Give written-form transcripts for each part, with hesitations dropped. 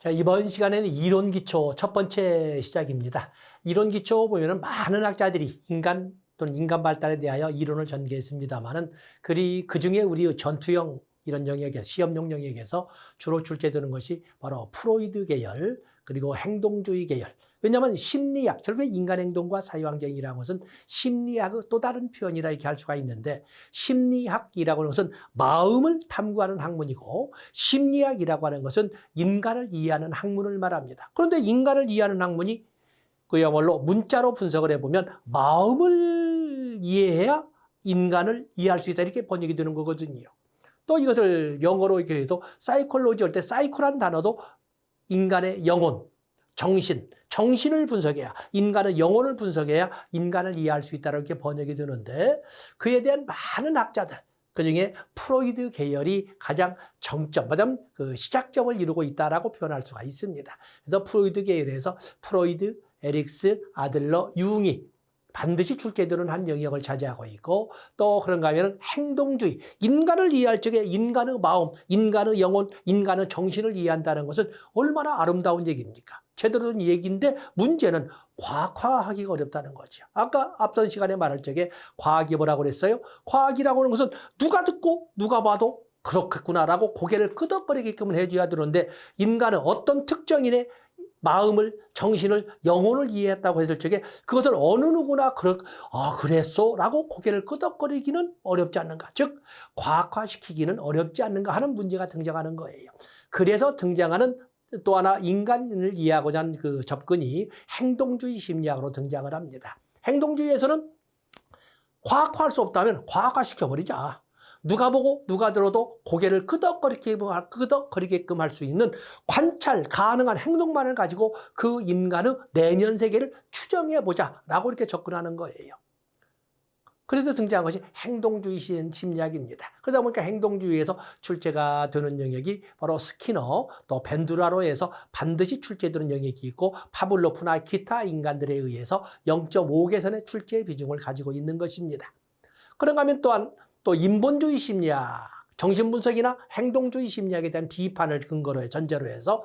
자, 이번 시간에는 이론 기초 첫 번째 시작입니다. 이론 기초 보면은 많은 학자들이 인간 또는 인간 발달에 대하여 이론을 전개했습니다만은 그 중에 우리 전투형 이런 영역에 시험용 영역에서 주로 출제되는 것이 바로 프로이드 계열 그리고 행동주의 계열. 왜냐하면 심리학, 결국에 인간 행동과 사회환경이라는 것은 심리학의 또 다른 표현이라 이렇게 할 수가 있는데 심리학이라고 하는 것은 마음을 탐구하는 학문이고 심리학이라고 하는 것은 인간을 이해하는 학문을 말합니다. 그런데 인간을 이해하는 학문이 그야말로 문자로 분석을 해보면 마음을 이해해야 인간을 이해할 수 있다 이렇게 번역이 되는 거거든요. 또 이것을 영어로 이렇게 해도 사이콜로지 할 때 사이코란 단어도 인간의 영혼, 정신을 분석해야 인간의 영혼을 분석해야 인간을 이해할 수 있다고 이렇게 번역이 되는데 그에 대한 많은 학자들 그중에 프로이드 계열이 가장 정점, 말하자면 그 시작점을 이루고 있다라고 표현할 수가 있습니다. 그래서 프로이드 계열에서 프로이드, 에릭스, 아들러, 융이 반드시 출제되는 한 영역을 차지하고 있고 또 그런가 하면 행동주의, 인간을 이해할 적에 인간의 마음, 인간의 영혼, 인간의 정신을 이해한다는 것은 얼마나 아름다운 얘기입니까? 제대로 된 얘기인데 문제는 과학화하기가 어렵다는 거죠. 아까 앞선 시간에 말할 적에 과학이 뭐라고 그랬어요? 과학이라고 하는 것은 누가 듣고 누가 봐도 그렇겠구나라고 고개를 끄덕거리게끔 해줘야 되는데 인간은 어떤 특정인의 마음을, 정신을, 영혼을 이해했다고 했을 적에 그것을 어느 누구나 그랬소? 라고 고개를 끄덕거리기는 어렵지 않는가? 즉, 과학화시키기는 어렵지 않는가 하는 문제가 등장하는 거예요. 그래서 등장하는 또 하나 인간을 이해하고자 하는 그 접근이 행동주의 심리학으로 등장을 합니다. 행동주의에서는 과학화할 수 없다면 과학화시켜버리자. 누가 보고 누가 들어도 고개를 끄덕거리게끔 할 수 있는 관찰 가능한 행동만을 가지고 그 인간의 내면 세계를 추정해보자 라고 이렇게 접근하는 거예요. 그래서 등장한 것이 행동주의 심리학입니다. 그러다 보니까 행동주의에서 출제가 되는 영역이 바로 스키너 또 벤두라로 해서 반드시 출제되는 영역이 있고 파블로프나 기타 인간들에 의해서 0.5개선의 출제 비중을 가지고 있는 것입니다. 그런가 하면 또한 또 인본주의 심리학, 정신분석이나 행동주의 심리학에 대한 비판을 근거로 전제로 해서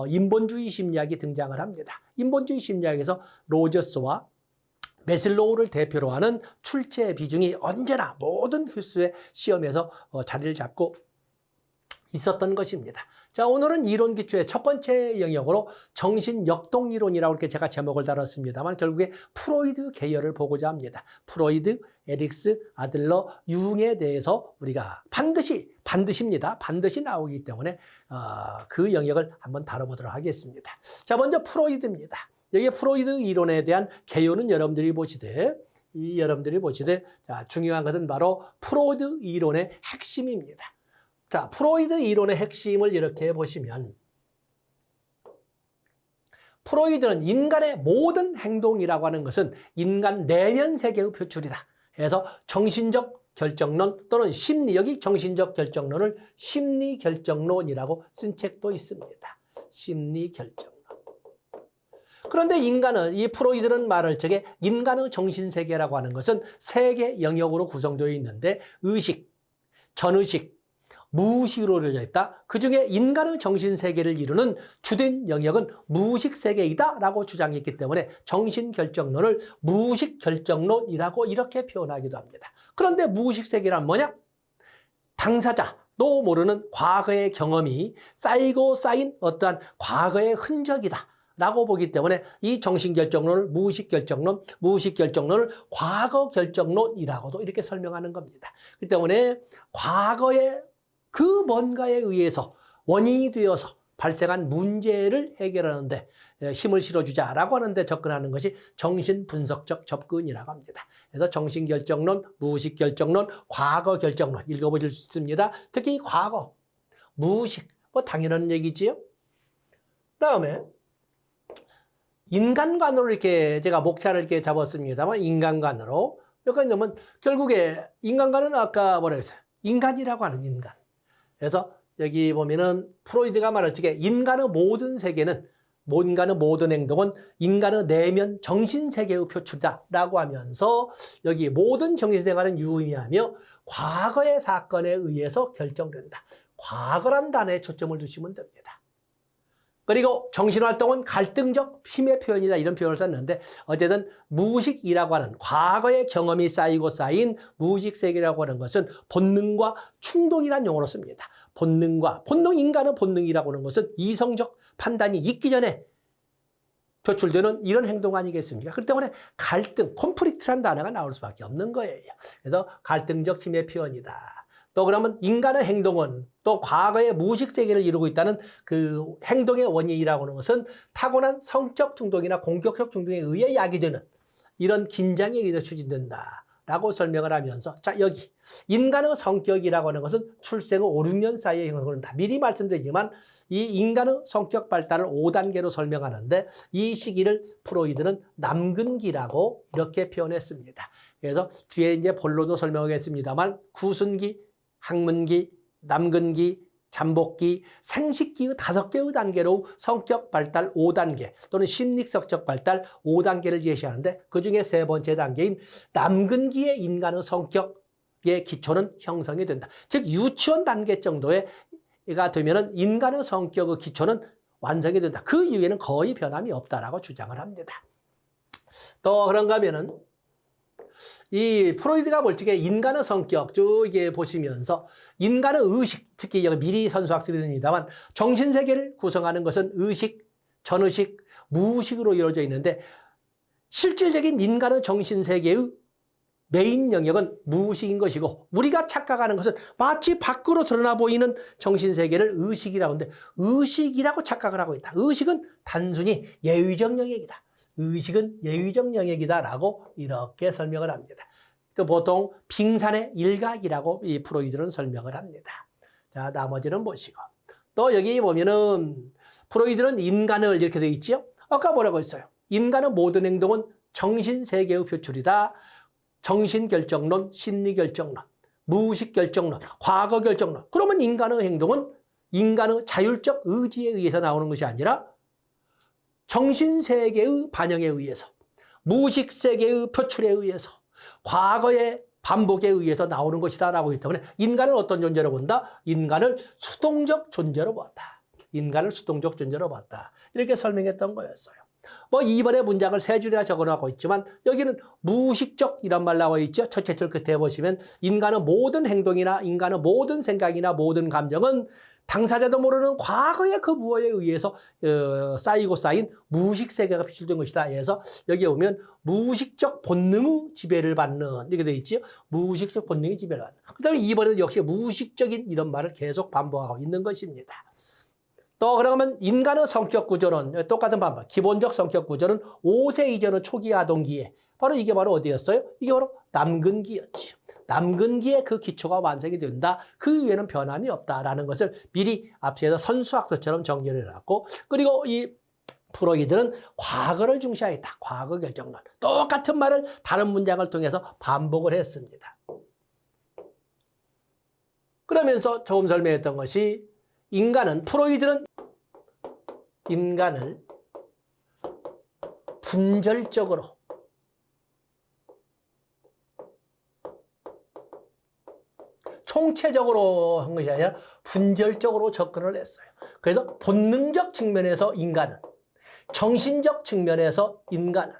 인본주의 심리학이 등장을 합니다. 인본주의 심리학에서 로저스와 메슬로우를 대표로 하는 출제 비중이 언제나 모든 교수의 시험에서 자리를 잡고 있었던 것입니다. 자, 오늘은 이론 기초의 첫 번째 영역으로 정신역동이론이라고 이렇게 제가 제목을 달았습니다만 결국에 프로이드 계열을 보고자 합니다. 프로이드, 에릭스, 아들러, 융에 대해서 우리가 반드시입니다. 반드시 나오기 때문에 그 영역을 한번 다뤄보도록 하겠습니다. 자, 먼저 프로이드입니다. 여기 프로이드 이론에 대한 개요는 여러분들이 보시되 자, 중요한 것은 바로 프로이드 이론의 핵심입니다. 자, 프로이드 이론의 핵심을 이렇게 보시면 프로이드는 인간의 모든 행동이라고 하는 것은 인간 내면 세계의 표출이다. 그래서 정신적 결정론 또는 여기 정신적 결정론을 심리 결정론이라고 쓴 책도 있습니다. 심리 결정론. 그런데 이 프로이드는 말할 적에 인간의 정신세계라고 하는 것은 세 개 영역으로 구성되어 있는데 의식, 전의식, 무의식으로 이루어져 있다. 그중에 인간의 정신세계를 이루는 주된 영역은 무의식세계이다 라고 주장했기 때문에 정신결정론을 무의식결정론이라고 이렇게 표현하기도 합니다. 그런데 무의식세계란 뭐냐? 당사자도 모르는 과거의 경험이 쌓이고 쌓인 어떠한 과거의 흔적이다 라고 보기 때문에 이 정신결정론을 무의식결정론을 과거결정론이라고도 이렇게 설명하는 겁니다. 그렇기 때문에 과거의 그 뭔가에 의해서 원인이 되어서 발생한 문제를 해결하는데 힘을 실어주자라고 하는데 접근하는 것이 정신분석적 접근이라고 합니다. 그래서 정신결정론, 무의식결정론, 과거결정론 읽어보실 수 있습니다. 특히 과거, 무의식, 당연한 얘기지요. 그다음에 인간관으로 이렇게 제가 목차를 이렇게 잡았습니다만 인간관으로 그러니까 결국에 인간관은 아까 뭐라 했어요? 인간이라고 하는 인간. 그래서 여기 보면은 프로이드가 말할 적에 인간의 모든 세계는 인간의 모든 행동은 인간의 내면 정신세계의 표출이다라고 하면서 여기 모든 정신생활은 유의미하며 과거의 사건에 의해서 결정된다. 과거란 단어에 초점을 두시면 됩니다. 그리고 정신활동은 갈등적 힘의 표현이다 이런 표현을 썼는데 어쨌든 무의식이라고 하는 과거의 경험이 쌓이고 쌓인 무의식세계라고 하는 것은 본능과 충동이라는 용어로 씁니다. 본능과 인간의 본능이라고 하는 것은 이성적 판단이 있기 전에 표출되는 이런 행동 아니겠습니까? 그렇기 때문에 갈등, 콘프릭트라는 단어가 나올 수밖에 없는 거예요. 그래서 갈등적 힘의 표현이다. 또 그러면 인간의 행동은 또 과거의 무의식 세계를 이루고 있다는 그 행동의 원인이라고 하는 것은 타고난 성적 충동이나 공격적 충동에 의해 야기되는 이런 긴장에 의해 추진된다라고 설명을 하면서 자 여기 인간의 성격이라고 하는 것은 출생 후 5, 6년 사이에 형성된다. 미리 말씀드리지만 이 인간의 성격 발달을 5단계로 설명하는데 이 시기를 프로이드는 남근기라고 이렇게 표현했습니다. 그래서 뒤에 이제 본론도 설명하겠습니다만 구순기, 학문기, 남근기, 잠복기, 생식기의 5개의 단계로 성격 발달 5단계 또는 심리성적 발달 5단계를 제시하는데 그중에 3번째 단계인 남근기의 인간의 성격의 기초는 형성이 된다. 즉 유치원 단계 정도가 되면은 인간의 성격의 기초는 완성이 된다. 그 이후에는 거의 변함이 없다라고 주장을 합니다. 또 그런가 하면은 이 프로이드가 볼 적에 인간의 성격 쭉 이게 보시면서 인간의 의식, 특히 여기 미리 선수학습이 됩니다만 정신세계를 구성하는 것은 의식, 전의식, 무의식으로 이루어져 있는데 실질적인 인간의 정신세계의 메인 영역은 무의식인 것이고 우리가 착각하는 것은 마치 밖으로 드러나 보이는 정신세계를 의식이라고 하는데 의식이라고 착각을 하고 있다. 의식은 단순히 예의적 영역이다. 의식은 예의적 영역이다라고 이렇게 설명을 합니다. 또 보통 빙산의 일각이라고 이 프로이드는 설명을 합니다. 자, 나머지는 보시고. 또 여기 보면은 프로이드는 인간을 이렇게 되어 있죠. 아까 뭐라고 했어요? 인간의 모든 행동은 정신세계의 표출이다. 정신결정론, 심리결정론, 무의식결정론, 과거결정론. 그러면 인간의 행동은 인간의 자율적 의지에 의해서 나오는 것이 아니라 정신세계의 반영에 의해서, 무의식세계의 표출에 의해서, 과거의 반복에 의해서 나오는 것이다 라고 했기 때문에 인간을 어떤 존재로 본다? 인간을 수동적 존재로 보았다. 인간을 수동적 존재로 봤다. 이렇게 설명했던 거였어요. 뭐 이번에 문장을 3줄이나 적어놓고 있지만 여기는 무의식적 이런 말 나와 있죠. 첫째 줄 끝에 보시면 인간의 모든 행동이나 인간의 모든 생각이나 모든 감정은 당사자도 모르는 과거의 그 무엇에 의해서 쌓이고 쌓인 무의식 세계가 표출된 것이다. 그래서 여기에 보면 무의식적 본능의 지배를 받는 이렇게 되어 있죠. 무의식적 본능의 지배를 받는. 그다음에 이번에는 역시 무의식적인 이런 말을 계속 반복하고 있는 것입니다. 또 그러면 인간의 성격 구조는 똑같은 방법. 기본적 성격 구조는 5세 이전의 초기 아동기에 바로 이게 바로 어디였어요? 이게 바로 남근기였죠. 남근기에 그 기초가 완성이 된다. 그 이후에는 변함이 없다라는 것을 미리 앞서서 선수학서처럼 정리를 해놨고 그리고 이 프로이드는 과거를 중시하였다. 과거 결정론. 똑같은 말을 다른 문장을 통해서 반복을 했습니다. 그러면서 조금 설명했던 것이 프로이드는 인간을 분절적으로 총체적으로 한 것이 아니라 분절적으로 접근을 했어요. 그래서 본능적 측면에서 인간은, 정신적 측면에서 인간은,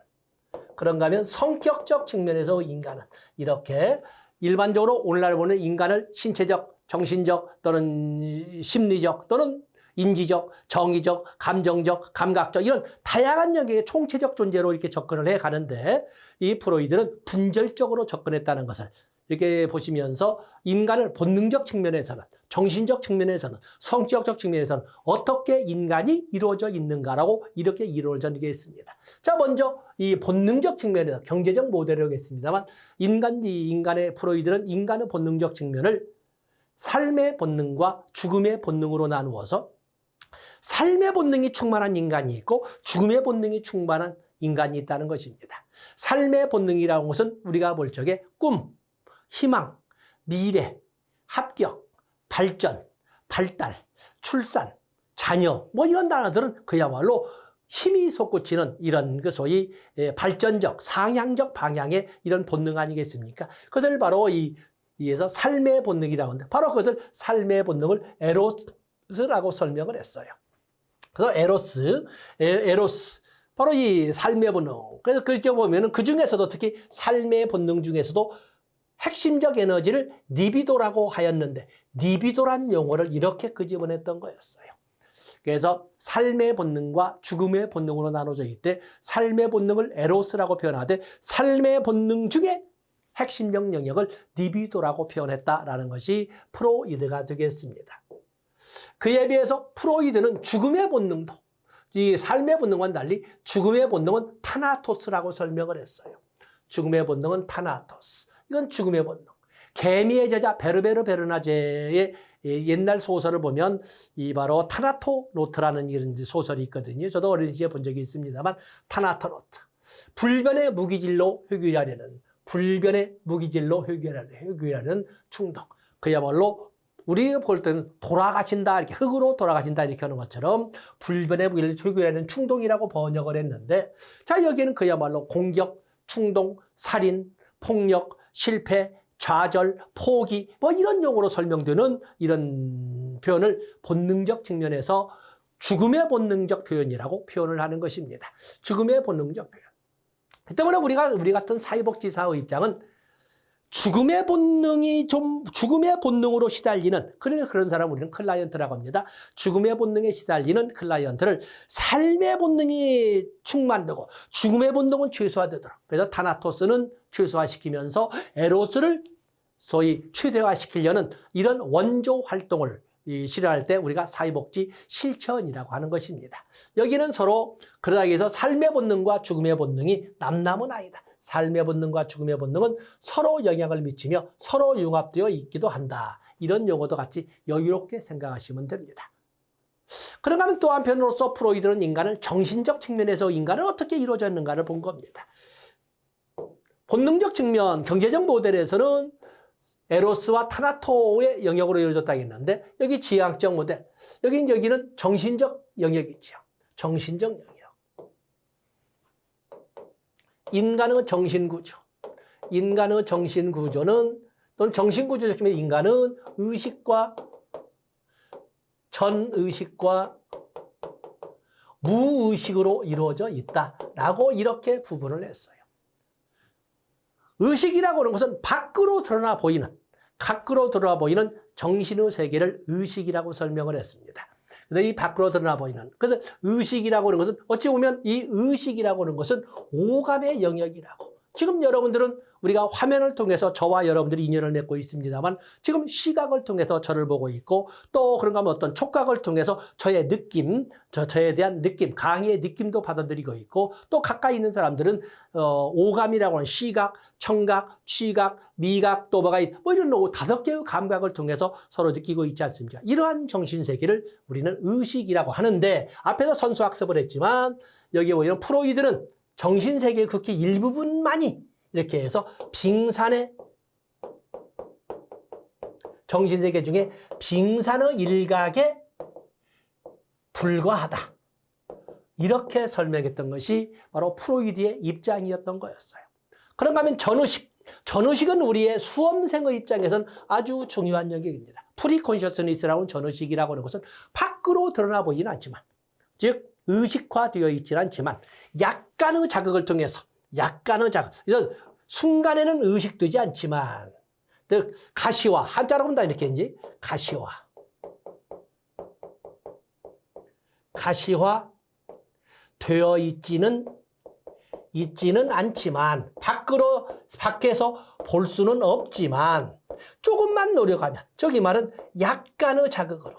그런가 하면 성격적 측면에서 인간은 이렇게 일반적으로 오늘날 보는 인간을 신체적, 정신적 또는 심리적 또는 인지적, 정의적, 감정적, 감각적 이런 다양한 영역의 총체적 존재로 이렇게 접근을 해 가는데 이 프로이드는 분절적으로 접근했다는 것을 이렇게 보시면서 인간을 본능적 측면에서는, 정신적 측면에서는, 성격적 측면에서는 어떻게 인간이 이루어져 있는가라고 이렇게 이론을 전개했습니다. 자, 먼저 이 본능적 측면에서 경제적 모델을 하겠습니다만 인간의 프로이드는 인간의 본능적 측면을 삶의 본능과 죽음의 본능으로 나누어서 삶의 본능이 충만한 인간이 있고 죽음의 본능이 충만한 인간이 있다는 것입니다. 삶의 본능이라는 것은 우리가 볼 적에 꿈, 희망, 미래, 합격, 발전, 발달, 출산, 자녀 뭐 이런 단어들은 그야말로 힘이 솟구치는 이런 그 소위 발전적, 상향적 방향의 이런 본능 아니겠습니까? 그들 바로 이에서 삶의 본능이라고 하는데 바로 그것을 삶의 본능을 에로스라고 설명을 했어요. 그래서 에로스. 바로 이 삶의 본능. 그래서 그렇게 보면은 그 중에서도 특히 삶의 본능 중에서도 핵심적 에너지를 리비도라고 하였는데, 리비도란 용어를 이렇게 끄집어냈던 거였어요. 그래서 삶의 본능과 죽음의 본능으로 나눠져 있대, 삶의 본능을 에로스라고 표현하되, 삶의 본능 중에 핵심적 영역을 리비도라고 표현했다라는 것이 프로이드가 되겠습니다. 그에 비해서 프로이드는 죽음의 본능도, 이 삶의 본능과는 달리 죽음의 본능은 타나토스라고 설명을 했어요. 죽음의 본능은 타나토스. 이건 죽음의 본능. 개미의 제자 베르베르 베르나제의 옛날 소설을 보면 이 바로 타나토노트라는 이런 소설이 있거든요. 저도 어린 시절에 본 적이 있습니다만, 타나토노트. 불변의 무기질로 회귀하려는, 불변의 무기질로 회귀하려는 충동. 그야말로 우리가 볼 때는 돌아가신다, 이렇게 흙으로 돌아가신다 이렇게 하는 것처럼 불변의 무기를 회귀하려는 충동이라고 번역을 했는데, 자, 여기는 그야말로 공격, 충동, 살인, 폭력, 실패, 좌절, 포기, 뭐 이런 용어로 설명되는 이런 표현을 본능적 측면에서 죽음의 본능적 표현이라고 표현을 하는 것입니다. 죽음의 본능적 표현. 그 때문에 우리 같은 사회복지사의 입장은 죽음의 본능으로 시달리는, 그런 사람 우리는 클라이언트라고 합니다. 죽음의 본능에 시달리는 클라이언트를 삶의 본능이 충만되고 죽음의 본능은 최소화되도록, 그래서 타나토스는 최소화시키면서 에로스를 소위 최대화시키려는 이런 원조 활동을 실현할 때 우리가 사회복지 실천이라고 하는 것입니다. 여기는 서로 그러다 해서 삶의 본능과 죽음의 본능이 남남은 아니다. 삶의 본능과 죽음의 본능은 서로 영향을 미치며 서로 융합되어 있기도 한다. 이런 용어도 같이 여유롭게 생각하시면 됩니다. 그런가 하면 또 한편으로서 프로이드는 인간을 정신적 측면에서 인간은 어떻게 이루어졌는가를 본 겁니다. 본능적 측면, 경제적 모델에서는 에로스와 타나토의 영역으로 이루어졌다고 했는데, 여기 지향적 모델, 여기는 정신적 영역이죠. 정신적 영역. 인간의 정신구조. 인간의 정신구조는, 또는 정신구조적 측면 인간은 의식과 전의식과 무의식으로 이루어져 있다라고 이렇게 구분을 했어요. 의식이라고 하는 것은 밖으로 드러나 보이는 정신의 세계를 의식이라고 설명을 했습니다. 이 밖으로 드러나 보이는, 그래서 의식이라고 하는 것은 어찌 보면 이 의식이라고 하는 것은 오감의 영역이라고. 지금 여러분들은 우리가 화면을 통해서 저와 여러분들이 인연을 맺고 있습니다만, 지금 시각을 통해서 저를 보고 있고, 또 그런가 하면 어떤 촉각을 통해서 저의 느낌, 저에 대한 느낌, 강의의 느낌도 받아들이고 있고, 또 가까이 있는 사람들은 오감이라고 하는 시각, 청각, 취각, 미각, 또 뭐 이런 5개의 감각을 통해서 서로 느끼고 있지 않습니까? 이러한 정신세계를 우리는 의식이라고 하는데, 앞에서 선수학습을 했지만 여기에 보이는 프로이드는 정신세계의 극히 일부분만이 이렇게 해서 빙산의, 정신세계 중에 빙산의 일각에 불과하다. 이렇게 설명했던 것이 바로 프로이드의 입장이었던 거였어요. 그런가 하면 전의식. 전의식은 우리의 수험생의 입장에서는 아주 중요한 영역입니다. 프리콘셔스니스라고 하는 전의식이라고 하는 것은 밖으로 드러나 보이진 않지만, 즉 의식화되어 있지는 않지만 약간의 자극을 통해서, 이런 순간에는 의식되지 않지만, 즉 가시화, 한자로 본다 이렇게 이제 가시화 되어 있지는 않지만, 밖에서 볼 수는 없지만 조금만 노력하면, 저기 말은 약간의 자극으로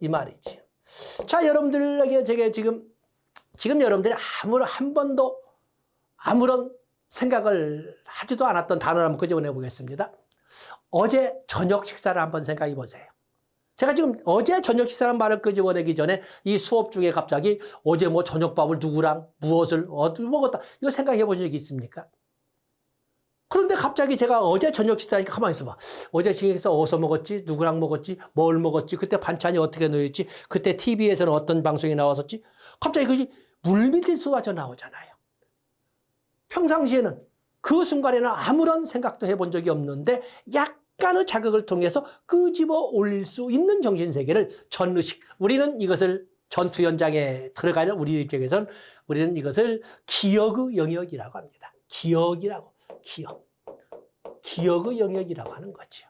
이 말이지. 자, 여러분들에게 제가 지금 여러분들이 한 번도 아무런 생각을 하지도 않았던 단어를 한번 끄집어내 보겠습니다. 어제 저녁 식사를 한번 생각해 보세요. 제가 지금 어제 저녁 식사라는 말을 끄집어내기 전에 이 수업 중에 갑자기 어제 뭐 저녁밥을 누구랑 무엇을 먹었다, 이거 생각해 보신 적이 있습니까? 그런데 갑자기 제가 어제 저녁 식사니까 가만히 있어봐. 어제 저녁에서 어디서 먹었지? 누구랑 먹었지? 뭘 먹었지? 그때 반찬이 어떻게 놓였지? 그때 TV에서는 어떤 방송이 나왔었지? 갑자기 그게 물밀듯이 쏟아져 나오잖아요. 평상시에는 그 순간에는 아무런 생각도 해본 적이 없는데 약간의 자극을 통해서 끄집어 올릴 수 있는 정신세계를 전의식. 우리는 이것을 전투 현장에 들어가는 우리 입장에서는 우리는 이것을 기억의 영역이라고 합니다. 기억이라고. 기억의 영역이라고 하는 거죠.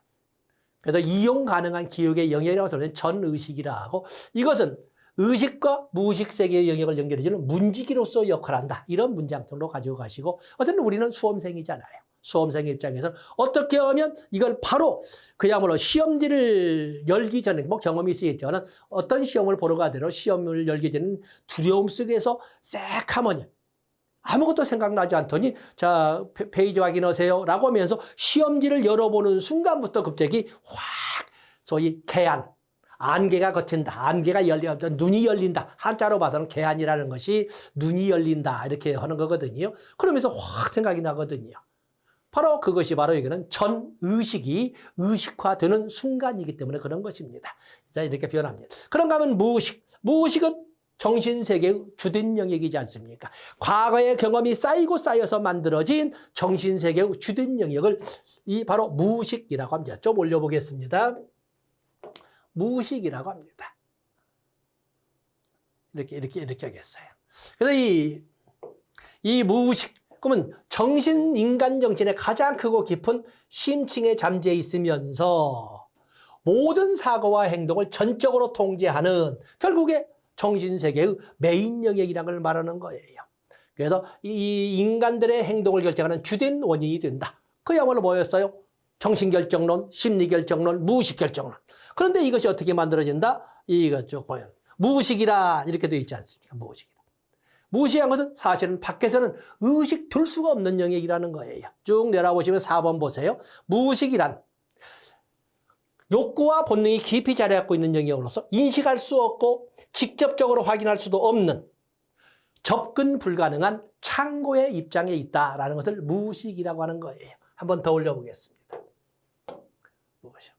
그래서 이용 가능한 기억의 영역이라고 하는 전의식이라 하고, 이것은 의식과 무의식 세계의 영역을 연결해주는 문지기로서 역할한다. 이런 문장통으로 가지고 가시고, 어쨌든 우리는 수험생이잖아요. 수험생 입장에서는 어떻게 하면 이걸 바로 그야말로 시험지를 열기 전에, 뭐 경험이 있으겠지만 어떤 시험을 보러 가더라도 시험을 열기 전에 두려움 속에서 새카머니 아무것도 생각나지 않더니 자 페이지 확인하세요 라고 하면서 시험지를 열어보는 순간부터 갑자기 확 소위 개안, 안개가 걷힌다. 안개가 열린다. 눈이 열린다. 한자로 봐서는 개안이라는 것이 눈이 열린다 이렇게 하는 거거든요. 그러면서 확 생각이 나거든요. 바로 그것이 바로 여기는 전의식이 의식화되는 순간이기 때문에 그런 것입니다. 자, 이렇게 표현합니다. 그런가 하면 무의식. 무의식은 정신세계의 주된 영역이지 않습니까? 과거의 경험이 쌓이고 쌓여서 만들어진 정신세계의 주된 영역을 이 바로 무의식이라고 합니다. 좀 올려보겠습니다. 무의식이라고 합니다. 이렇게 하겠어요. 그래서 이 무의식, 그러면 인간 정신의 가장 크고 깊은 심층에 잠재 있으면서 모든 사고와 행동을 전적으로 통제하는 결국에 정신세계의 메인 영역이라는 걸 말하는 거예요. 그래서 이 인간들의 행동을 결정하는 주된 원인이 된다. 그야말로 뭐였어요? 정신결정론, 심리결정론, 무의식결정론. 그런데 이것이 어떻게 만들어진다? 이거죠. 무의식이라 이렇게 되어 있지 않습니까? 무의식이라. 무의식한 것은 사실은 밖에서는 의식될 수가 없는 영역이라는 거예요. 쭉 내려보시면 4번 보세요. 무의식이란 욕구와 본능이 깊이 자리 잡고 있는 영역으로서 인식할 수 없고 직접적으로 확인할 수도 없는 접근 불가능한 창고의 입장에 있다라는 것을 무의식이라고 하는 거예요. 한번 더 올려보겠습니다. 무의식.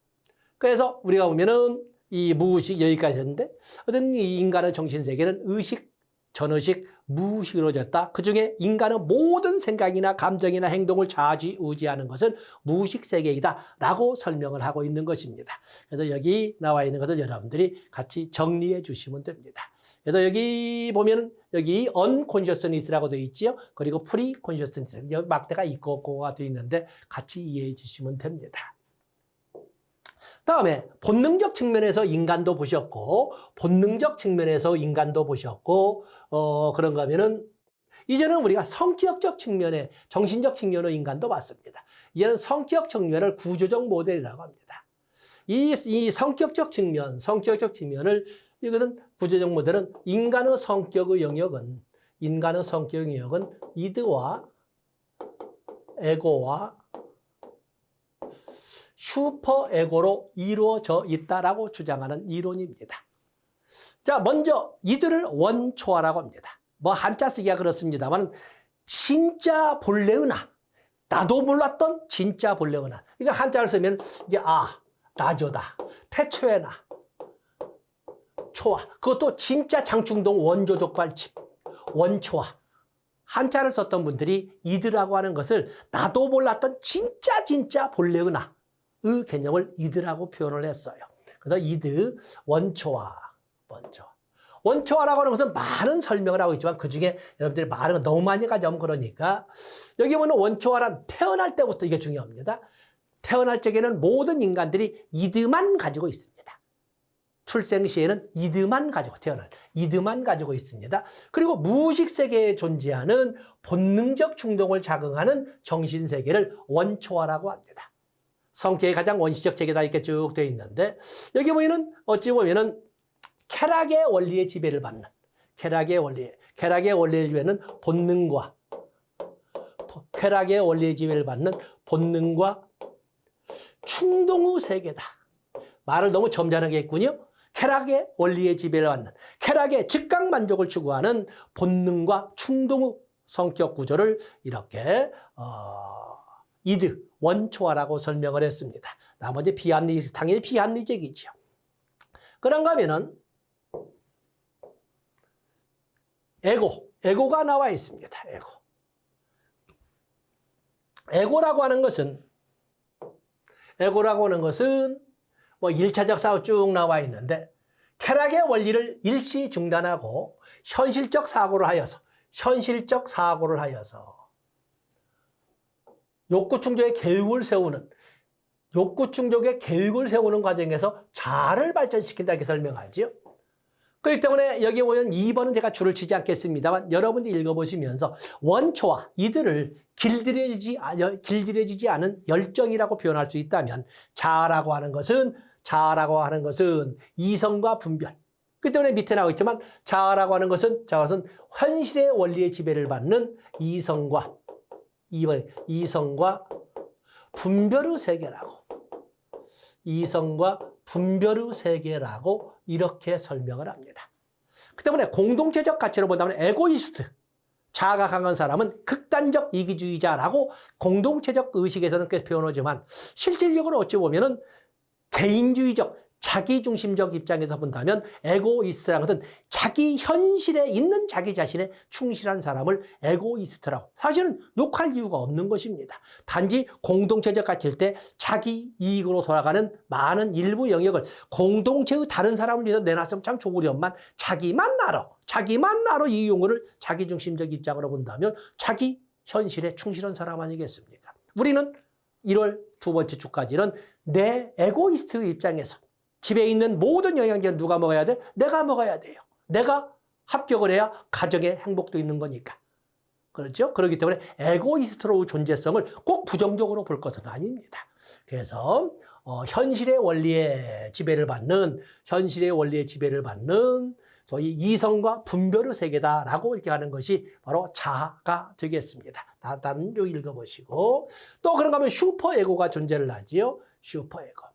그래서 우리가 보면은 이 무의식 여기까지 했는데 어떤 이 인간의 정신세계는 의식, 전의식, 무의식으로 졌다. 그중에 인간의 모든 생각이나 감정이나 행동을 좌지우지하는 것은 무의식 세계이다 라고 설명을 하고 있는 것입니다. 그래서 여기 나와 있는 것을 여러분들이 같이 정리해 주시면 됩니다. 그래서 여기 보면은 여기 unconsciousness라고 되어 있지요. 그리고 pre-consciousness, 여기 막대가 있고 없고가 되어 있는데 같이 이해해 주시면 됩니다. 다음에 본능적 측면에서 인간도 보셨고 본능적 측면에서 인간도 보셨고 그런가 하면은 이제는 우리가 성격적 측면에 정신적 측면의 인간도 봤습니다. 이제는 성격 측면을 구조적 모델이라고 합니다. 이 성격적 측면을 이거는 구조적 모델은 인간의 성격의 영역은 이드와 에고와 슈퍼에고로 이루어져 있다라고 주장하는 이론입니다. 자, 먼저 이들을 원초화라고 합니다. 뭐 한자 쓰기가 그렇습니다만 진짜 본래의 나, 나도 몰랐던 진짜 본래의 나. 이거 한자를 쓰면 이게 나죠다, 태초의 나, 초화. 그것도 진짜 장충동 원조족발집, 원초화. 한자를 썼던 분들이 이드라고 하는 것을 나도 몰랐던 진짜 본래의 나. 의 개념을 이드라고 표현을 했어요. 그래서 이드, 원초화. 원초화라고 하는 것은 많은 설명을 하고 있지만 그중에 여러분들이 말은 너무 많이 가져오면 그러니까 여기 보면 원초화란 태어날 때부터 이게 중요합니다. 태어날 적에는 모든 인간들이 이드만 가지고 있습니다. 출생 시에는 이드만 가지고 있습니다. 그리고 무의식 세계에 존재하는 본능적 충동을 자극하는 정신세계를 원초화라고 합니다. 성격이 가장 원시적 체계다 이렇게 쭉 되어 있는데 여기 보이는 어찌 보면은 쾌락의 원리의 지배를 받는 쾌락의 원리의 지배는 본능과 쾌락의 원리의 지배를 받는 본능과 충동의 세계다. 말을 너무 점잖게 했군요. 쾌락의 원리의 지배를 받는 쾌락의 즉각 만족을 추구하는 본능과 충동의 성격 구조를 이렇게 이드, 원초화라고 설명을 했습니다. 나머지 당연히 비합리적이죠. 그런가 하면은 에고가 나와 있습니다. 에고라고 하는 것은 에고라고 하는 것은 뭐 1차적 사고 쭉 나와 있는데 쾌락의 원리를 일시 중단하고 현실적 사고를 하여서 욕구 충족의 계획을 세우는 과정에서 자아를 발전시킨다 이렇게 설명하지요. 그렇기 때문에 여기 보면 2번은 제가 줄을 치지 않겠습니다만 여러분들이 읽어보시면서 원초와 이들을 길들여지지 않은 열정이라고 표현할 수 있다면 자아라고 하는 것은 이성과 분별. 그 때문에 밑에 나와 있지만 자아라고 하는 것은 현실의 원리의 지배를 받는 이성과 분별의 세계라고 이렇게 설명을 합니다. 그 때문에 공동체적 가치로 본다면 에고이스트, 자아가 강한 사람은 극단적 이기주의자라고 공동체적 의식에서는 그렇게 표현하지만 실질적으로 어찌 보면은 개인주의적, 자기중심적 입장에서 본다면 에고이스트라는 것은 자기 현실에 있는 자기 자신에 충실한 사람을 에고이스트라고. 사실은 욕할 이유가 없는 것입니다. 단지 공동체적 가치일 때 자기 이익으로 돌아가는 많은 일부 영역을 공동체의 다른 사람을 위해서 내놨으면 참 좋으련만 자기만 나로 이 용어를 자기중심적 입장으로 본다면 자기 현실에 충실한 사람 아니겠습니까? 우리는 1월 두 번째 주까지는 내 에고이스트의 입장에서 집에 있는 모든 영양제는 누가 먹어야 돼? 내가 먹어야 돼요. 내가 합격을 해야 가정의 행복도 있는 거니까. 그렇죠? 그렇기 때문에 에고이스트로의 존재성을 꼭 부정적으로 볼 것은 아닙니다. 그래서 현실의 원리에 지배를 받는 소위 이성과 분별의 세계다라고 이렇게 하는 것이 바로 자아가 되겠습니다. 다른 쪽 읽어보시고 또 그런가 하면 슈퍼에고가 존재를 하지요. 슈퍼에고.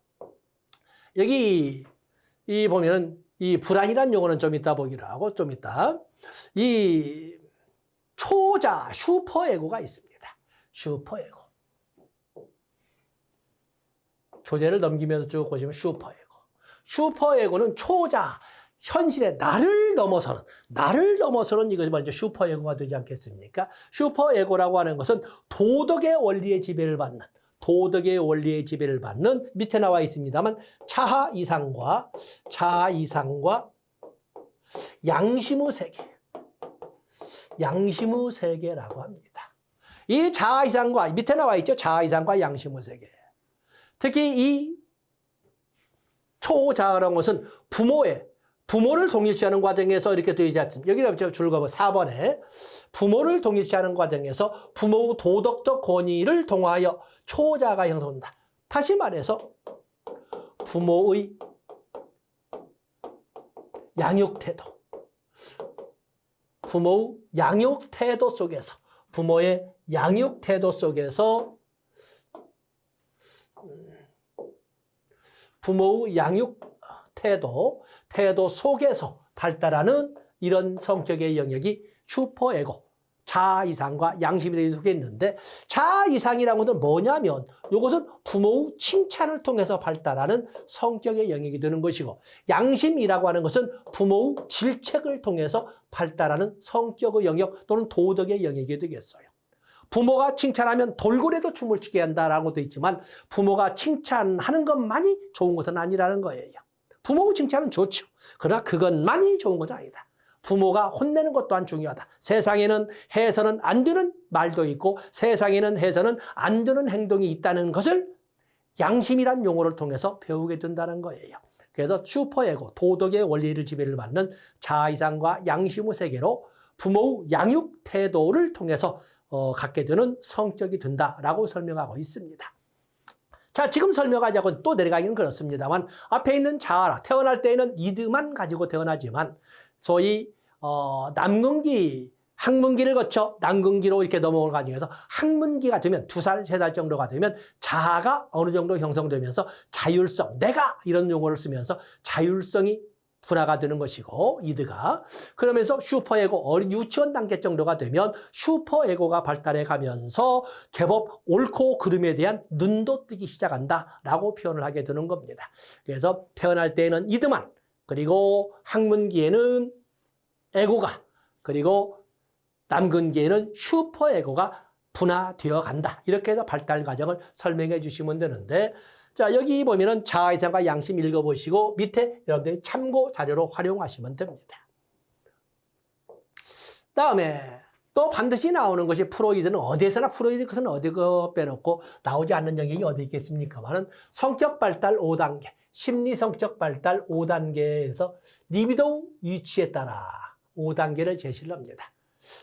여기 보면은 이 불안이라는 용어는 좀 이따 보기로 하고 좀 이따 이 초자 슈퍼에고가 있습니다. 슈퍼에고. 교재를 넘기면서 쭉 보시면 슈퍼에고. 슈퍼에고는 초자 현실의 나를 넘어서는 이것이 먼저 슈퍼에고가 되지 않겠습니까? 슈퍼에고라고 하는 것은 도덕의 원리의 지배를 받는 밑에 나와 있습니다만 자아 이상과 양심의 세계라고 합니다. 이 자아 이상과 밑에 나와 있죠. 자아 이상과 양심의 세계. 특히 이 초자아라는 것은 부모를 동일시하는 과정에서 이렇게 되지 않습니까? 여기다 줄거면 4번에 부모를 동일시하는 과정에서 부모의 도덕적 권위를 통하여 초자가 형성된다. 다시 말해서 부모의 부모의 양육 태도 속에서 태도 속에서 발달하는 이런 성격의 영역이 슈퍼에고, 자아 이상과 양심이 속에 있는데 자아 이상이라는 것은 뭐냐면 이것은 부모의 칭찬을 통해서 발달하는 성격의 영역이 되는 것이고 양심이라고 하는 것은 부모의 질책을 통해서 발달하는 성격의 영역 또는 도덕의 영역이 되겠어요. 부모가 칭찬하면 돌고래도 춤을 추게 한다라는 것도 있지만 부모가 칭찬하는 것만이 좋은 것은 아니라는 거예요. 부모의 칭찬은 좋죠. 그러나 그것만이 좋은 것은 아니다. 부모가 혼내는 것 또한 중요하다. 세상에는 해서는 안 되는 말도 있고 세상에는 해서는 안 되는 행동이 있다는 것을 양심이란 용어를 통해서 배우게 된다는 거예요. 그래서 슈퍼에고, 도덕의 원리를 지배를 받는 자아 이상과 양심의 세계로 부모의 양육 태도를 통해서 갖게 되는 성격이 된다라고 설명하고 있습니다. 자, 지금 설명하자고 또 내려가기는 그렇습니다만 앞에 있는 자아라, 태어날 때에는 이드만 가지고 태어나지만 소위 학문기를 거쳐 남근기로 이렇게 넘어오는 과정에서 학문기가 되면 2살, 3살 정도가 되면 자아가 어느 정도 형성되면서 자율성, 내가 이런 용어를 쓰면서 자율성이 분화가 되는 것이고 이드가 그러면서 슈퍼에고 유치원 단계 정도가 되면 슈퍼에고가 발달해 가면서 제법 옳고 그름에 대한 눈도 뜨기 시작한다라고 표현을 하게 되는 겁니다. 그래서 태어날 때에는 이드만 그리고 학문기에는 에고가 그리고 남근기에는 슈퍼에고가 분화되어 간다. 이렇게 해서 발달 과정을 설명해 주시면 되는데 자, 여기 보면은 자아이상과 양심 읽어보시고 밑에 여러분들이 참고 자료로 활용하시면 됩니다. 다음에 또 반드시 나오는 것이 프로이드는 어디에서나 프로이드 것은 어디 거 빼놓고 나오지 않는 영역이 어디 있겠습니까만은 성격 발달 5단계, 심리 성격 발달 5단계에서 리비도 위치에 따라 5단계를 제시를 합니다.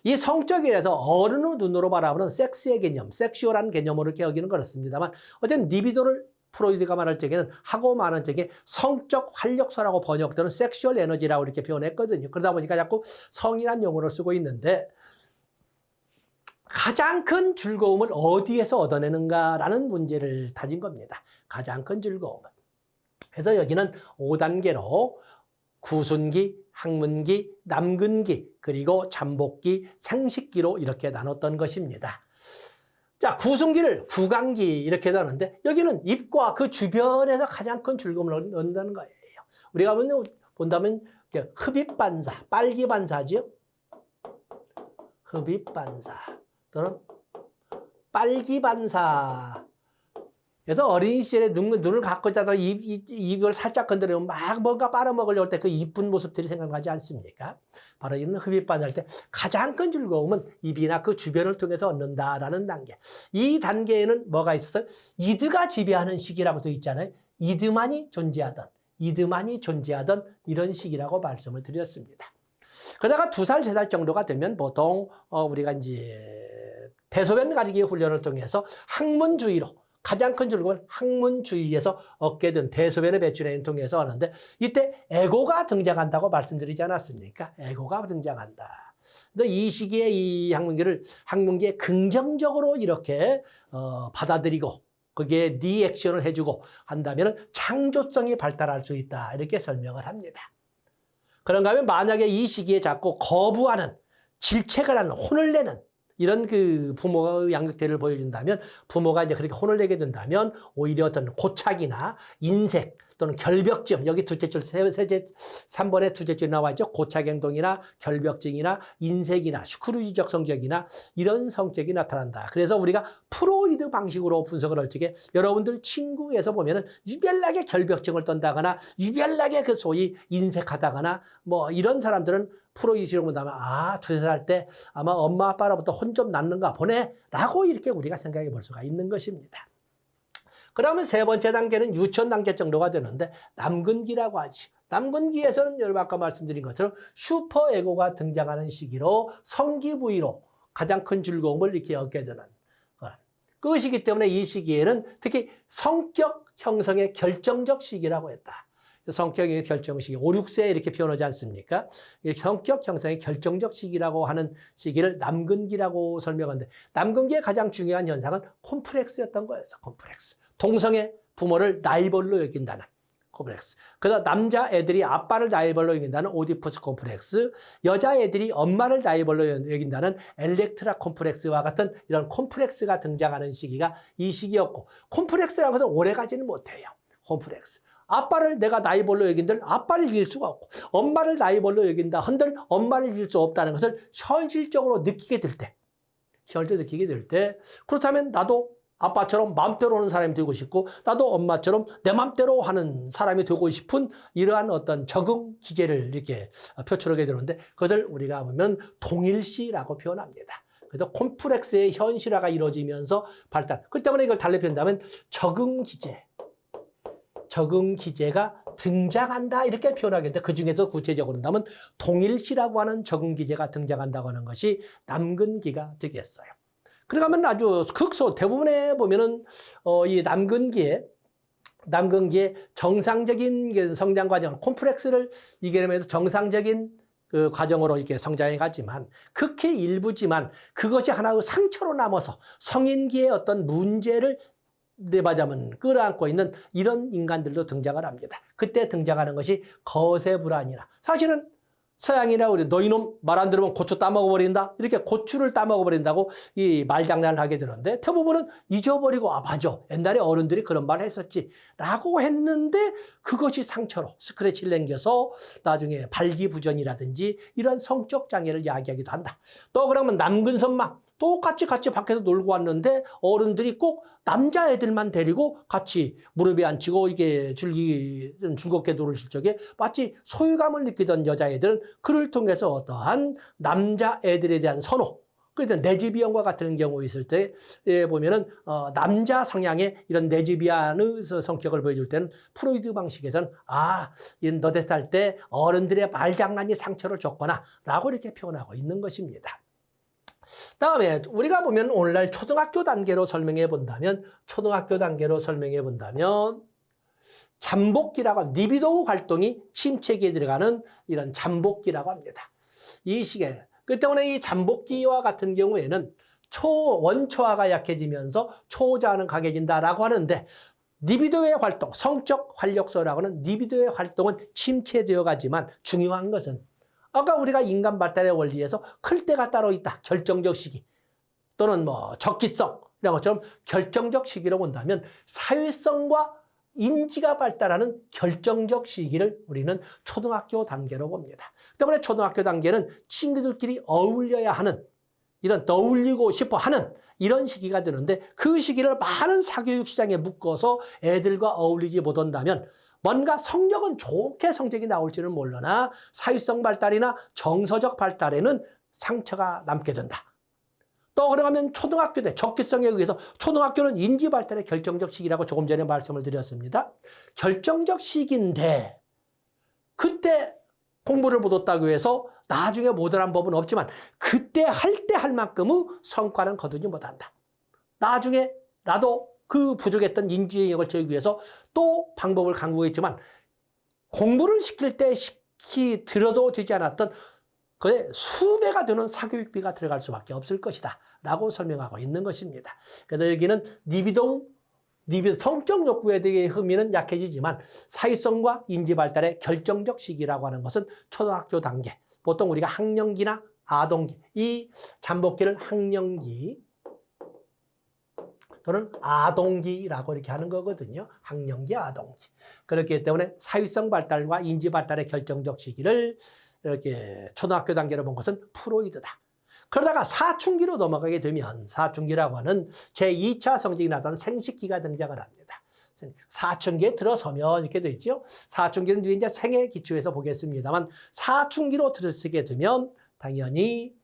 이 성적에 대해서 어른의 눈으로 바라보는 섹스의 개념, 섹슈얼한 개념으로 이렇게 여기는 그렇습니다만 어쨌든 리비도를 프로이드가 말할 적에는 하고 말할 적에 성적 활력소라고 번역되는 섹슈얼 에너지라고 이렇게 표현했거든요. 그러다 보니까 자꾸 성이란 용어를 쓰고 있는데 가장 큰 즐거움을 어디에서 얻어내는가라는 문제를 다진 겁니다. 가장 큰 즐거움을. 그래서 여기는 5단계로 구순기, 학문기, 남근기, 그리고 잠복기, 상식기로 이렇게 나눴던 것입니다. 자, 구순기를 구강기 이렇게 하는데 여기는 입과 그 주변에서 가장 큰 즐거움을 얻는다는 거예요. 우리가 본다면 흡입반사, 빨기반사죠. 흡입반사 또는 빨기반사. 그래서 어린 시절에 눈을 감고 있다가 입을 살짝 건드리면 막 뭔가 빨아먹으려고 할 때 그 이쁜 모습들이 생각나지 않습니까? 바로 이런 흡입반사할 때 가장 큰 즐거움은 입이나 그 주변을 통해서 얻는다라는 단계. 이 단계에는 뭐가 있어서 이드가 지배하는 시기라고 되어 있잖아요. 이드만이 존재하던 이런 시기라고 말씀을 드렸습니다. 그러다가 2살, 3살 정도가 되면 보통 우리가 이제 대소변 가리기 훈련을 통해서 학문주의로 가장 큰 즐거움은 학문주의에서 얻게 된 대소변의 배출을 통해서 하는데 이때 에고가 등장한다고 말씀드리지 않았습니까? 에고가 등장한다. 그래서 이 시기에 이 학문기에 긍정적으로 이렇게 받아들이고 거기에 리액션을 해주고 한다면 창조성이 발달할 수 있다. 이렇게 설명을 합니다. 그런가 하면 만약에 이 시기에 자꾸 거부하는 질책을 하는 혼을 내는 이런 그 부모의 양육대를 보여준다면 부모가 이제 그렇게 혼을 내게 된다면 오히려 어떤 고착이나 인색 또는 결벽증 여기 둘째 줄 3번에 둘째 줄 나와 있죠. 고착행동이나 결벽증이나 인색이나 슈크루지적 성격이나 이런 성격이 나타난다. 그래서 우리가 프로이드 방식으로 분석을 할 적에 여러분들 친구에서 보면은 유별나게 결벽증을 떤다거나 유별나게 그 소위 인색하다거나 뭐 이런 사람들은 프로이드로 본다면 2살 때 아마 엄마 아빠로부터 혼 좀 났는가 보네 라고 이렇게 우리가 생각해 볼 수가 있는 것입니다. 그러면 3번째 단계는 유치원 단계 정도가 되는데 남근기라고 하지. 남근기에서는 여러분 아까 말씀드린 것처럼 슈퍼에고가 등장하는 시기로 성기 부위로 가장 큰 즐거움을 이렇게 얻게 되는 그것이기 때문에 이 시기에는 특히 성격 형성의 결정적 시기라고 했다. 성격의 결정 시기, 5, 6세 이렇게 표현하지 않습니까? 성격 형성의 결정적 시기라고 하는 시기를 남근기라고 설명하는데 남근기의 가장 중요한 현상은 콤플렉스였던 거였어. 콤플렉스. 동성애 부모를 라이벌로 여긴다는 콤플렉스. 그래서 남자애들이 아빠를 라이벌로 여긴다는 오디푸스 콤플렉스, 여자애들이 엄마를 라이벌로 여긴다는 엘렉트라 콤플렉스와 같은 이런 콤플렉스가 등장하는 시기가 이 시기였고 콤플렉스라는 것은 오래가지는 못해요. 콤플렉스. 아빠를 내가 라이벌로 여긴들 아빠를 이길 수가 없고 엄마를 라이벌로 여긴다 한들 엄마를 이길 수 없다는 것을 현실적으로 느끼게 될 때 그렇다면 나도 아빠처럼 마음대로 하는 사람이 되고 싶고 나도 엄마처럼 내 마음대로 하는 사람이 되고 싶은 이러한 어떤 적응 기제를 이렇게 표출하게 되는데 그것을 우리가 보면 동일시라고 표현합니다. 그래서 콤플렉스의 현실화가 이루어지면서 발달. 그 때문에 이걸 달리 표현한다면 적응 기제가 등장한다 이렇게 표현하겠는데 그중에서 구체적으로 한다면 동일시라고 하는 적응 기제가 등장한다고 하는 것이 남근기가 되겠어요. 그러면 아주 대부분에 보면은 이 남근기에 정상적인 성장 과정, 콤플렉스를 이겨내면서 정상적인 그 과정으로 이렇게 성장해 가지만 극히 일부지만 그것이 하나의 상처로 남아서 성인기의 어떤 문제를 내마자면 끌어안고 있는 이런 인간들도 등장을 합니다. 그때 등장하는 것이 거세 불안이나 사실은 서양이나 우리 너 이놈 말 안 들으면 고추 따먹어버린다 이렇게 고추를 따먹어버린다고 이 말장난을 하게 되는데 대부분은 잊어버리고 맞아 옛날에 어른들이 그런 말을 했었지 라고 했는데 그것이 상처로 스크래치를 남겨서 나중에 발기부전이라든지 이런 성적 장애를 야기하기도 한다. 또 그러면 남근선망 똑같이 같이 밖에서 놀고 왔는데 어른들이 꼭 남자애들만 데리고 같이 무릎에 앉히고 이게 즐겁게 놀으실 적에 마치 소유감을 느끼던 여자애들은 그를 통해서 어떠한 남자애들에 대한 선호, 그래서 레즈비언과 같은 경우 있을 때 보면은 남자 성향의 이런 레즈비안의 성격을 보여줄 때는 프로이드 방식에서는 너 됐을 때 어른들의 말장난이 상처를 줬거나 라고 이렇게 표현하고 있는 것입니다. 다음에 우리가 보면 오늘날 초등학교 단계로 설명해 본다면 잠복기라고 리비도 활동이 침체기에 들어가는 이런 잠복기라고 합니다. 이 시기에 그 때문에 이 잠복기와 같은 경우에는 원초화가 약해지면서 초자는 강해진다라고 하는데 리비도의 활동, 성적 활력소라고 하는 리비도의 활동은 침체되어 가지만 중요한 것은 아까 우리가 인간 발달의 원리에서 클 때가 따로 있다. 결정적 시기 또는 적기성 이런 것처럼 결정적 시기로 본다면 사회성과 인지가 발달하는 결정적 시기를 우리는 초등학교 단계로 봅니다. 때문에 초등학교 단계는 친구들끼리 어울려야 하는 이런 떠올리고 싶어 하는 이런 시기가 되는데 그 시기를 많은 사교육 시장에 묶어서 애들과 어울리지 못한다면 뭔가 성적은 좋게 성적이 나올지는 몰라나 사회성 발달이나 정서적 발달에는 상처가 남게 된다. 또 그러면 초등학교 때 적기성에 의해서 초등학교는 인지 발달의 결정적 시기라고 조금 전에 말씀을 드렸습니다. 결정적 시기인데 그때 공부를 못했다고 해서 나중에 못하는 법은 없지만 그때 할 만큼의 성과는 거두지 못한다. 나중에 나도 그 부족했던 인지 영역을 채우기 위해서 또 방법을 강구했지만 공부를 시킬 때 들어도 되지 않았던 그의 수배가 되는 사교육비가 들어갈 수밖에 없을 것이다 라고 설명하고 있는 것입니다. 그래서 여기는 리비도 성적 욕구에 대해 흥미는 약해지지만 사회성과 인지 발달의 결정적 시기라고 하는 것은 초등학교 단계, 보통 우리가 학령기나 아동기, 이 잠복기를 학령기 또는 아동기라고 이렇게 하는 거거든요. 학령기, 아동기. 그렇기 때문에 사회성 발달과 인지 발달의 결정적 시기를 이렇게 초등학교 단계로 본 것은 프로이드다. 그러다가 사춘기로 넘어가게 되면 사춘기라고 하는 제2차 성징이 나타난 생식기가 등장을 합니다. 사춘기에 들어서면 이렇게 되어 있죠. 사춘기는 이제 생애 기초에서 보겠습니다만 사춘기로 들어서게 되면 당연히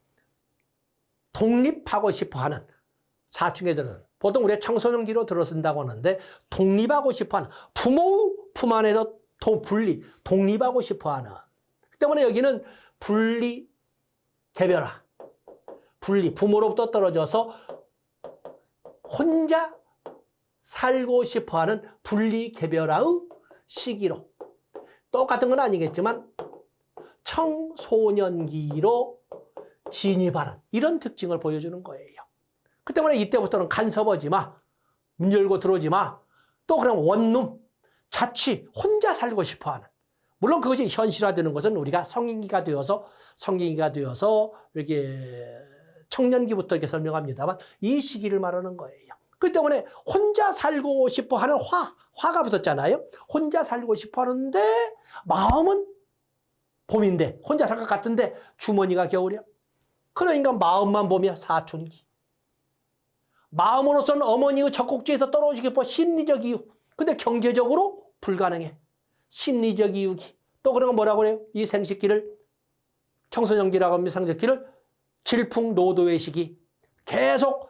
독립하고 싶어하는 사춘기들은 보통 우리가 청소년기로 들어선다고 하는데 독립하고 싶어하는 부모 품 안에서 독립하고 싶어하는 그 때문에 여기는 분리, 개별화, 부모로부터 떨어져서 혼자 살고 싶어하는 분리, 개별화의 시기로 똑같은 건 아니겠지만 청소년기로 진입하는 이런 특징을 보여주는 거예요. 그 때문에 이때부터는 간섭하지 마, 문 열고 들어오지 마, 또 그냥 원룸, 자취, 혼자 살고 싶어하는 물론 그것이 현실화되는 것은 우리가 성인기가 되어서 이렇게 청년기부터 이렇게 설명합니다만 이 시기를 말하는 거예요. 그 때문에 혼자 살고 싶어 하는 화가 붙었잖아요. 혼자 살고 싶어 하는데 마음은 봄인데 혼자 살 것 같은데 주머니가 겨울이야. 그러니까 마음만 봄이야. 사춘기. 마음으로서는 어머니의 젖꼭지에서 떨어지고 싶어 심리적 이유. 근데 경제적으로 불가능해. 심리적 이유기. 또 그런 건 뭐라고 그래요? 이 생식기를 청소년기라고 합니다. 생殖기를 질풍노도의 시기. 계속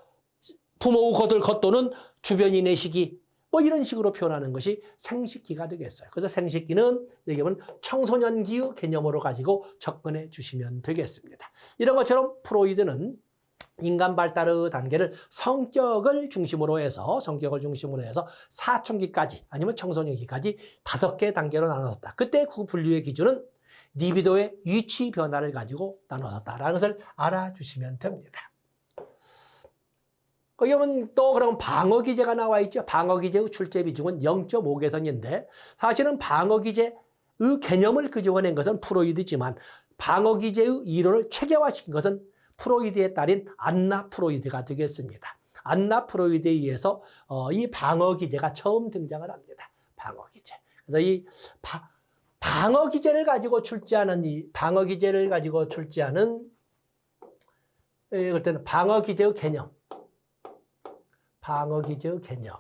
부모의 겉도는 주변인의 시기. 뭐 이런 식으로 표현하는 것이 생식기가 되겠어요. 그래서 생식기는 여기 보면 청소년기의 개념으로 가지고 접근해 주시면 되겠습니다. 이런 것처럼 프로이드는 인간 발달의 단계를 성격을 중심으로 해서 사춘기까지 아니면 청소년기까지 5개 단계로 나눴다. 그때 그 분류의 기준은 리비도의 위치 변화를 가지고 나눴다라는 것을 알아주시면 됩니다. 거기 보면 또 그럼 방어기제가 나와 있죠. 방어기제의 출제 비중은 0.5개선인데 사실은 방어기제의 개념을 끄집어낸 것은 프로이드지만 방어기제의 이론을 체계화시킨 것은 프로이드의 딸인 안나 프로이드가 되겠습니다. 안나 프로이드에 의해서 이 방어기제가 처음 등장을 합니다. 방어기제. 그래서 이 방어기제를 가지고 출제하는 그럴 때는 방어 기제의 개념. 방어 기제의 개념.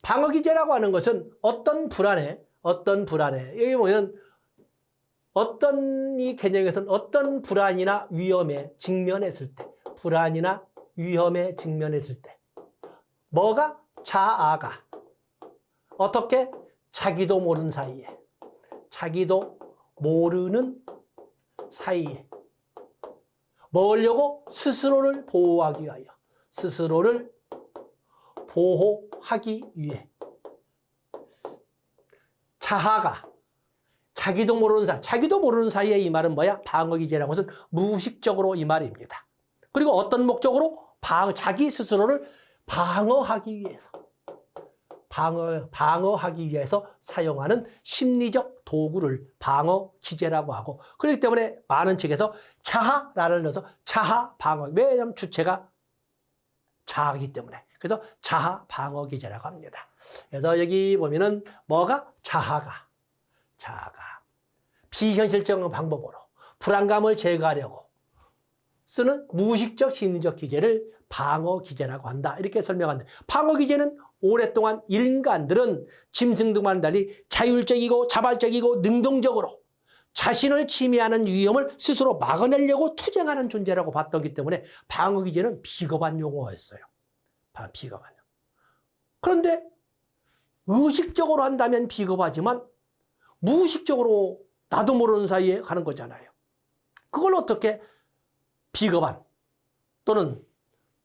방어 기제라고 하는 것은 어떤 불안에 여기 보면 어떤 이 개념에서는 어떤 불안이나 위험에 직면했을 때, 불안이나 위험에 직면했을 때, 뭐가 자아가 어떻게 자기도 모르는 사이에 뭐려고 스스로를 보호하기 위해 자아가 자기도 모르는 사이에 이 말은 뭐야? 방어기제라는 것은 무의식적으로 이 말입니다. 그리고 어떤 목적으로? 자기 스스로를 방어하기 위해서 사용하는 심리적 도구를 방어기제라고 하고, 그렇기 때문에 많은 책에서 자아라를 넣어서 자아 방어. 왜냐하면 주체가 자아이기 때문에. 그래서 자아 방어기제라고 합니다. 그래서 여기 보면은 뭐가? 자아가 비현실적인 방법으로 불안감을 제거하려고 쓰는 무의식적 심리적 기제를 방어기제라고 한다. 이렇게 설명한다. 방어기제는 오랫동안 인간들은 짐승 등과는 달리 자율적이고 자발적이고 능동적으로 자신을 침해하는 위험을 스스로 막아내려고 투쟁하는 존재라고 봤기 때문에 방어기제는 비겁한 용어였어요. 비겁한 용어. 그런데 의식적으로 한다면 비겁하지만 무의식적으로 나도 모르는 사이에 가는 거잖아요. 그걸 어떻게 비겁한 또는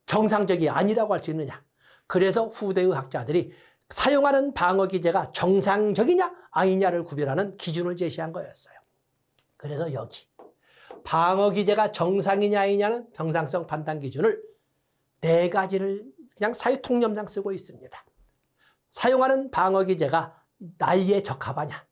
정상적이 아니라고 할 수 있느냐. 그래서 후대의 학자들이 사용하는 방어기제가 정상적이냐 아니냐를 구별하는 기준을 제시한 거였어요. 그래서 여기 방어기제가 정상이냐 아니냐는 정상성 판단 기준을 4가지를 그냥 사회통념상 쓰고 있습니다. 사용하는 방어기제가 나이에 적합하냐.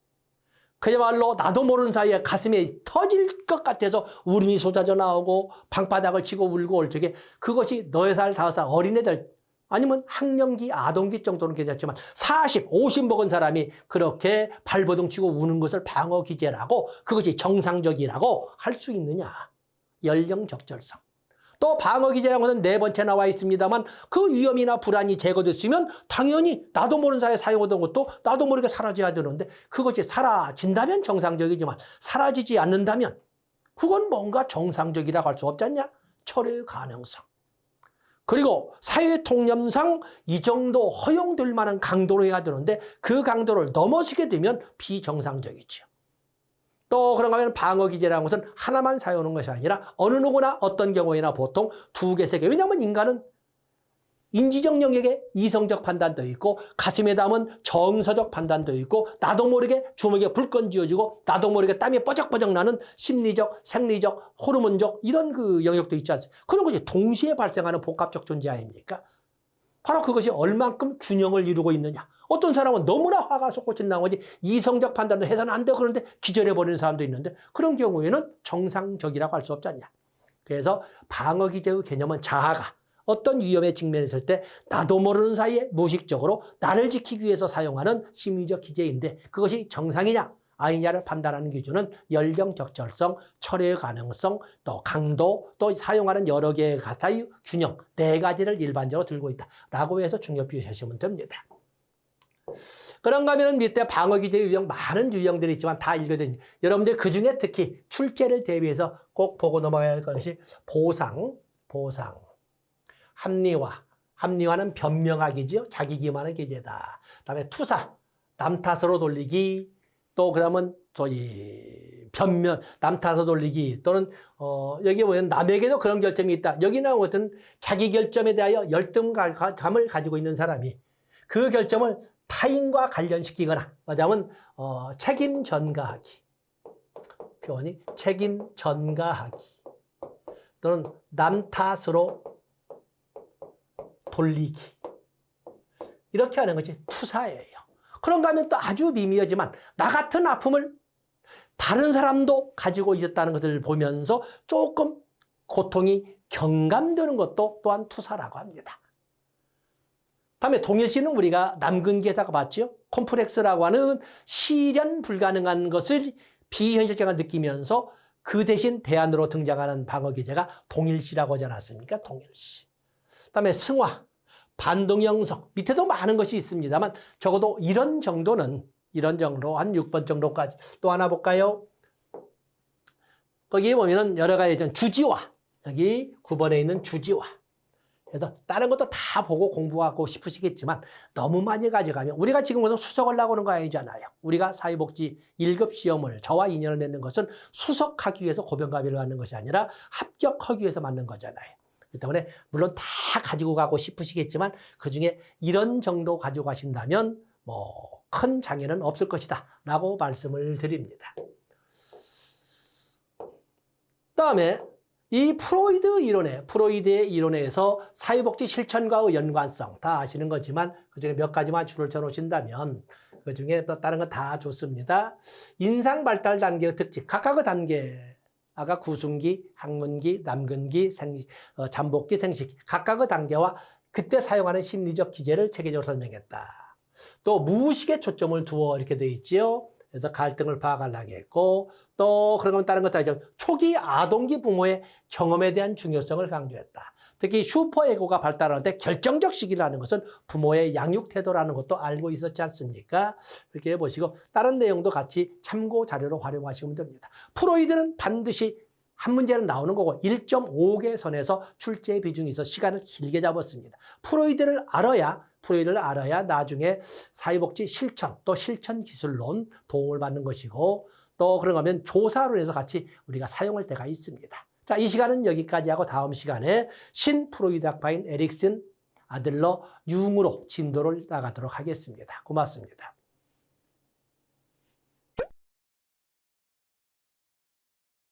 그야말로 나도 모르는 사이에 가슴에 터질 것 같아서 울음이 쏟아져 나오고 방바닥을 치고 울고 올 적에 그것이 4살, 5살 어린애들 아니면 학령기, 아동기 정도는 괜찮지만 40, 50 먹은 사람이 그렇게 발버둥 치고 우는 것을 방어기제라고 그것이 정상적이라고 할 수 있느냐. 연령 적절성. 또 방어기제라는 것은 4번째 나와 있습니다만 그 위험이나 불안이 제거됐으면 당연히 나도 모르는 사이에 사용하던 것도 나도 모르게 사라져야 되는데 그것이 사라진다면 정상적이지만 사라지지 않는다면 그건 뭔가 정상적이라고 할 수 없지 않냐? 철회의 가능성. 그리고 사회통념상 이 정도 허용될 만한 강도로 해야 되는데 그 강도를 넘어서게 되면 비정상적이죠. 또 그런가 하면 방어기제라는 것은 하나만 사용하는 것이 아니라 어느 누구나 어떤 경우에나 보통 2개, 3개. 왜냐하면 인간은 인지적 영역에 이성적 판단도 있고 가슴에 담은 정서적 판단도 있고 나도 모르게 주먹에 불끈 쥐어지고 나도 모르게 땀이 뻐적뻐적 나는 심리적, 생리적, 호르몬적 이런 그 영역도 있지 않습니까? 그런 것이 동시에 발생하는 복합적 존재 아닙니까? 바로 그것이 얼만큼 균형을 이루고 있느냐. 어떤 사람은 너무나 화가 솟구쳐 나오지 이성적 판단도 해서는 안 돼. 그런데 기절해버리는 사람도 있는데 그런 경우에는 정상적이라고 할 수 없지 않냐. 그래서 방어기제의 개념은 자아가 어떤 위험에 직면했을 때 나도 모르는 사이에 무의식적으로 나를 지키기 위해서 사용하는 심리적 기제인데 그것이 정상이냐 아니냐를 판단하는 기준은 연령 적절성, 철회 가능성, 또 강도, 또 사용하는 여러 개의 사유 균형 4가지를 일반적으로 들고 있다라고 해서 중요시하시면 됩니다. 그런가 하면 밑에 방어기제 유형 많은 유형들이 있지만 다 읽어드립니다. 여러분들 그중에 특히 출제를 대비해서 꼭 보고 넘어가야 할 것이 보상. 합리화는 변명하기죠. 자기 기만의 기제다. 그다음에 투사, 남 탓으로 돌리기. 또 그다음은 저희 변명, 남 탓으로 돌리기 또는 여기 보면 남에게도 그런 결점이 있다. 여기 나온 것은 자기 결점에 대하여 열등감을 가지고 있는 사람이 그 결점을 타인과 관련시키거나 말하자면 책임 전가하기. 표현이 책임 전가하기 또는 남 탓으로 돌리기. 이렇게 하는 것이 투사예요. 그런가 하면 또 아주 미미하지만 나 같은 아픔을 다른 사람도 가지고 있었다는 것을 보면서 조금 고통이 경감되는 것도 또한 투사라고 합니다. 다음에 동일시는 우리가 남근기에다가 봤죠. 콤플렉스라고 하는 실현 불가능한 것을 비현실적으로 느끼면서 그 대신 대안으로 등장하는 방어 기제가 동일시라고 하지 않았습니까? 동일시. 그다음에 승화, 반동형성, 밑에도 많은 것이 있습니다만 적어도 이런 정도 한 6번 정도까지. 또 하나 볼까요? 거기에 보면은 여러 가지 주지화, 여기 9번에 있는 주지화. 그래서 다른 것도 다 보고 공부하고 싶으시겠지만 너무 많이 가져가면 우리가 지금 수석을 나오는 거 아니잖아요. 우리가 사회복지 1급 시험을 저와 인연을 맺는 것은 수석하기 위해서 고병가비를 받는 것이 아니라 합격하기 위해서 맞는 거잖아요. 그렇기 때문에 물론 다 가지고 가고 싶으시겠지만 그중에 이런 정도 가지고 가신다면 뭐 큰 장애는 없을 것이다 라고 말씀을 드립니다. 그다음에 이 프로이드의 이론에서 사회복지 실천과의 연관성 다 아시는 거지만 그중에 몇 가지만 줄을 쳐놓으신다면 그중에 다른 거 다 좋습니다. 인상 발달 단계의 특징, 각각의 단계, 아까 구순기, 학문기, 남근기, 잠복기, 생식기 각각의 단계와 그때 사용하는 심리적 기제를 체계적으로 설명했다. 또 무의식에 초점을 두어 이렇게 돼 있지요. 그래서 갈등을 파악하려고 했고 또 그런 다른 것도 아니죠. 초기 아동기 부모의 경험에 대한 중요성을 강조했다. 특히 슈퍼에고가 발달하는데 결정적 시기라는 것은 부모의 양육 태도라는 것도 알고 있었지 않습니까? 이렇게 보시고 다른 내용도 같이 참고 자료로 활용하시면 됩니다. 프로이드는 반드시 한 문제는 나오는 거고 1.5개 선에서 출제 비중이 있어 시간을 길게 잡았습니다. 프로이드를 알아야 나중에 사회복지 실천 또 실천 기술론 도움을 받는 것이고 또 그런가 하면 조사론에서 같이 우리가 사용할 때가 있습니다. 자, 이 시간은 여기까지 하고 다음 시간에 신프로이드 학파인 에릭슨, 아들러, 융으로 진도를 나가도록 하겠습니다. 고맙습니다.